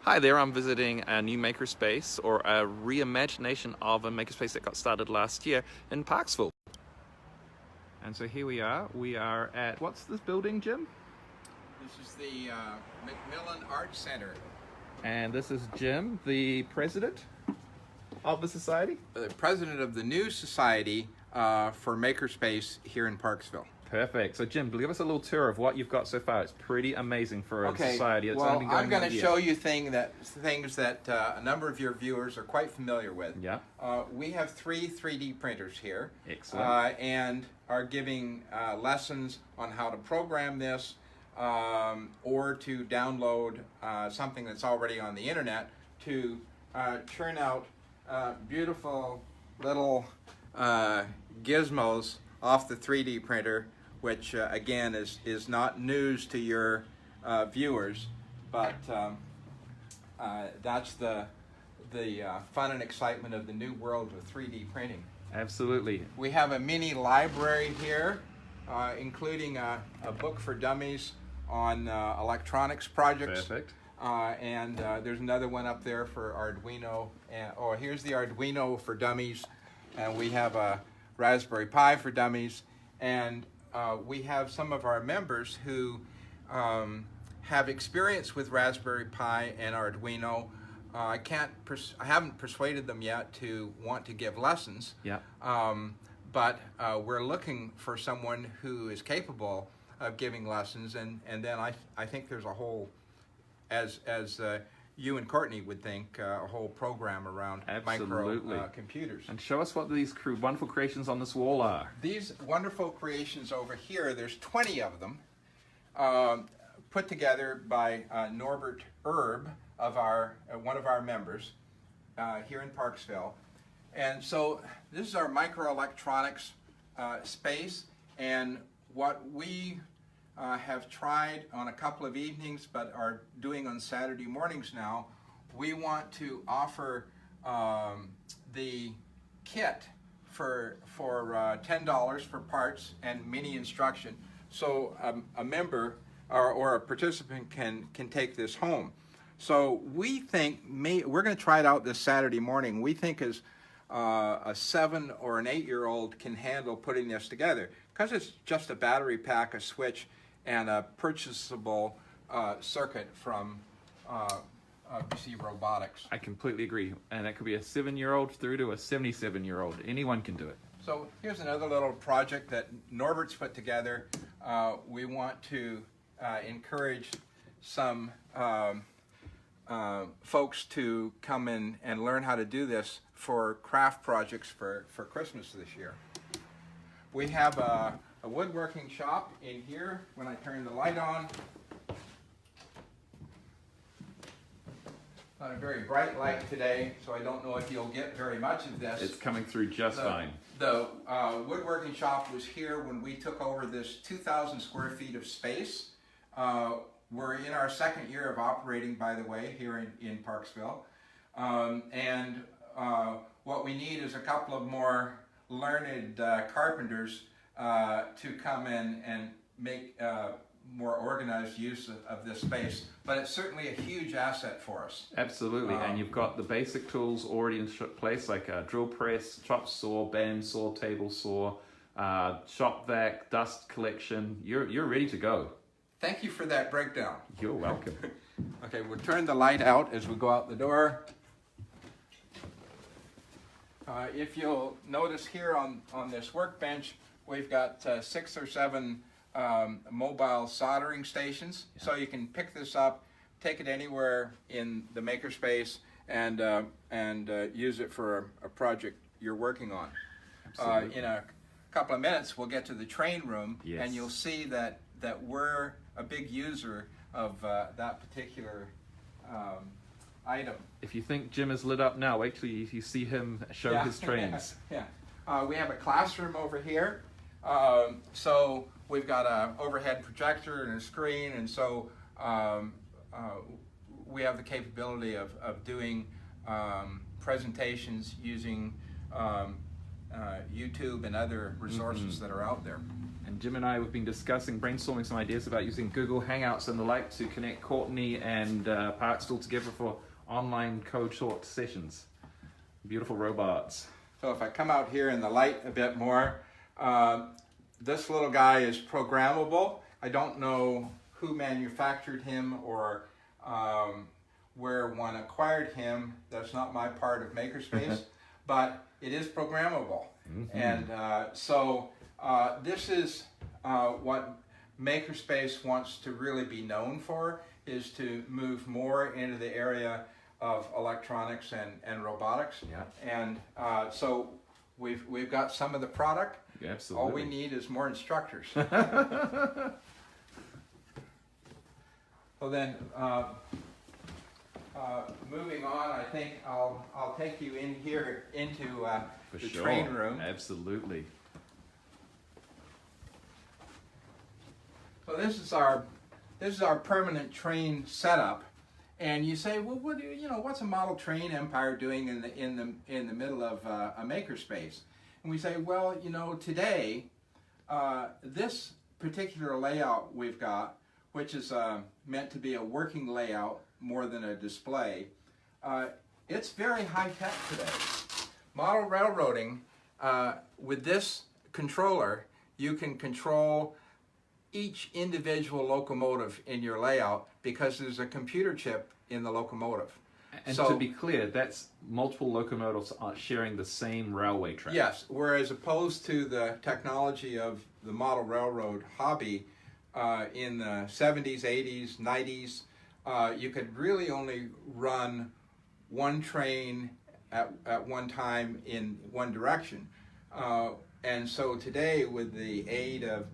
Hi there, I'm visiting a new makerspace, or a reimagination of a makerspace that got started last year in Parksville. And so here we are at, what's this building, Jim? This is the Macmillan Art Center. And this is Jim, the president of the society? The president of the new society for Makerspace here in Parksville. Perfect. So Jim, give us a little tour of what you've got so far. It's pretty amazing for a society that's only been going I'm going on a to year. show you things that a number of your viewers are quite familiar with. Yeah. We have 3 3D printers here. Excellent. And are giving lessons on how to program this or to download something that's already on the internet to churn out beautiful little gizmos off the 3D printer, which again is not news to your viewers, but that's the fun and excitement of the new world of 3D printing. Absolutely. We have a mini library here, including a book for dummies on electronics projects. Perfect. And there's another one up there for Arduino. Here's the Arduino for dummies, and we have a Raspberry Pi for dummies, and we have some of our members who have experience with Raspberry Pi and Arduino. I haven't persuaded them yet to want to give lessons. Yeah. But we're looking for someone who is capable of giving lessons, and then I think there's a whole, as you and Courtney would think, a whole program around micro computers. And show us what these wonderful creations on this wall are. These wonderful creations over here, there's 20 of them, put together by Norbert Erb, of one of our members here in Parksville. And so this is our microelectronics space, and what we have tried on a couple of evenings but are doing on Saturday mornings now, we want to offer the kit for $10 for parts and mini instruction, so a member or a participant can take this home. So we think we're going to try it out this Saturday morning. We think as a 7 or an 8-year-old can handle putting this together, because it's just a battery pack, a switch, and a purchasable circuit from BC Robotics. I completely agree, and that could be a 7-year-old through to a 77-year-old. Anyone can do it. So here's another little project that Norbert's put together. We want to encourage some folks to come in and learn how to do this for craft projects for Christmas this year. We have a woodworking shop in here. When I turn the light on, not a very bright light today, so I don't know if you'll get very much of this. It's coming through just fine. The woodworking shop was here when we took over this 2,000 square feet of space. We're in our 2nd year of operating, by the way, here in Parksville. And what we need is a couple of more learned carpenters to come in and make more organized use of this space. But it's certainly a huge asset for us. Absolutely, and you've got the basic tools already in place, like a drill press, chop saw, band saw, table saw, shop vac, dust collection. You're ready to go. Thank you for that breakdown. You're welcome. Okay, we'll turn the light out as we go out the door. If you'll notice here on this workbench, we've got 6 or 7 mobile soldering stations. Yeah. So you can pick this up, take it anywhere in the makerspace, and use it for a project you're working on. In a couple of minutes, we'll get to the train room, yes, and you'll see that we're a big user of that particular item. If you think Jim is lit up now, wait till you see him show his trains. Yeah. We have a classroom over here. So we've got an overhead projector and a screen, and so we have the capability of doing presentations using YouTube and other resources that are out there. And And Jim and I have been discussing, brainstorming some ideas about using Google Hangouts and the like to connect Courtney and Parksville together for online code short sessions. Beautiful robots. So if I come out here in the light a bit more, this little guy is programmable. I don't know who manufactured him or where one acquired him. That's not my part of Makerspace, but it is programmable. Mm-hmm. And so this is what Makerspace wants to really be known for, is to move more into the area of electronics and robotics. Yeah. And so we've got some of the product. Absolutely. All we need is more instructors. Well then, moving on, I think I'll take you in here into the train room. Absolutely. So this is our permanent train setup, and you say, well, what's a model train empire doing in the middle of a makerspace? And we say, well, today this particular layout we've got, which is meant to be a working layout more than a display, it's very high tech today. Model railroading, with this controller, you can control each individual locomotive in your layout because there's a computer chip in the locomotive. And so, to be clear, that's multiple locomotives sharing the same railway track. Yes, whereas opposed to the technology of the model railroad hobby in the 70s, 80s, 90s, you could really only run one train at one time in one direction. And so today, with the aid of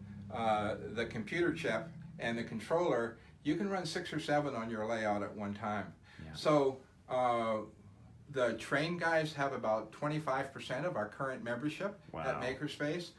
the computer chip and the controller, you can run 6 or 7 on your layout at one time. Yeah. So the train guys have about 25% of our current membership. Wow. At Makerspace.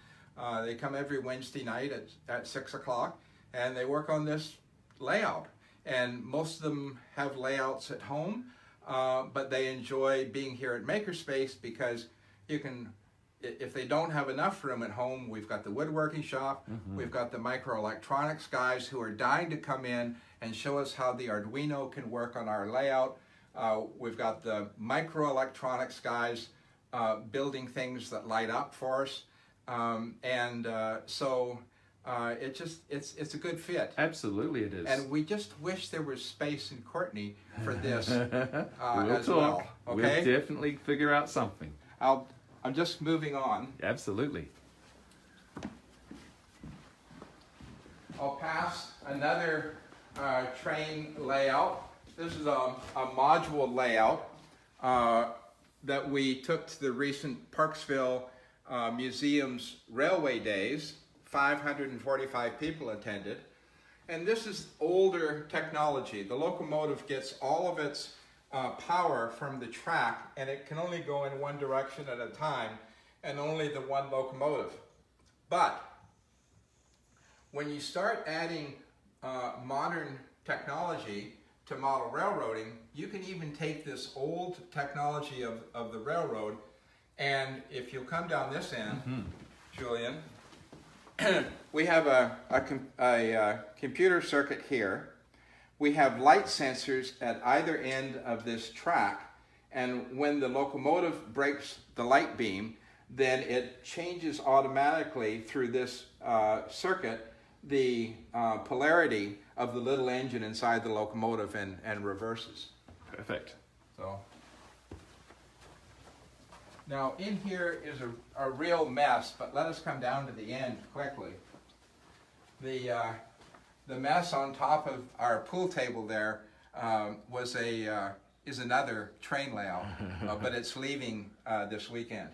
They come every Wednesday night at 6 o'clock, and they work on this layout. And most of them have layouts at home, but they enjoy being here at Makerspace because you can, if they don't have enough room at home, we've got the Woodworking Shop, mm-hmm. We've got the microelectronics guys who are dying to come in and show us how the Arduino can work on our layout. We've got the microelectronics guys building things that light up for us. So it's a good fit. Absolutely it is. And we just wish there was space in Courtney for this we'll as talk. well. Okay? We'll definitely figure out something. I'm just moving on. Absolutely. I'll pass another train layout. This is a module layout that we took to the recent Parksville Museum's Railway Days. 545 people attended. And this is older technology. The locomotive gets all of its power from the track, and it can only go in one direction at a time, and only the one locomotive. But when you start adding modern technology to model railroading, you can even take this old technology of the railroad, and if you'll come down this end, mm-hmm. Julian, we have a computer circuit here. We have light sensors at either end of this track, and when the locomotive breaks the light beam, then it changes automatically through this circuit the polarity of the little engine inside the locomotive and reverses. Perfect. So now in here is a real mess, but let us come down to the end quickly. The mess on top of our pool table there is another train layout, but it's leaving this weekend.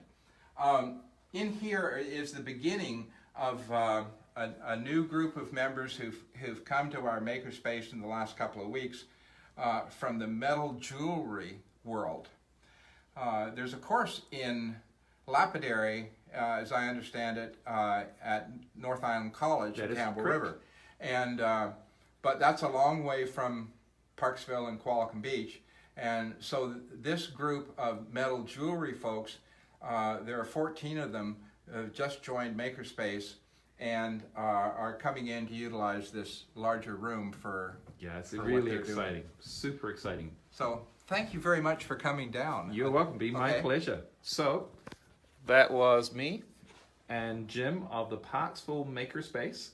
In here is the beginning of a new group of members who've come to our makerspace in the last couple of weeks from the metal jewelry world. There's a course in lapidary, as I understand it, at North Island College at Campbell River. And but that's a long way from Parksville and Qualicum Beach. And so this group of metal jewelry folks, there are 14 of them, have just joined Makerspace, and are coming in to utilize this larger room for it's for what really they're doing. exciting, super exciting. So thank you very much for coming down. You're welcome, be my Okay. pleasure. So that was me and Jim of the Parksville Makerspace.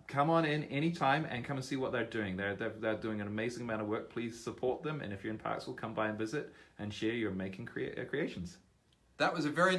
Come on in anytime and come and see what they're doing. They're doing an amazing amount of work. Please support them, and if you're in Parksville, come by and visit and share your making creations. That was a very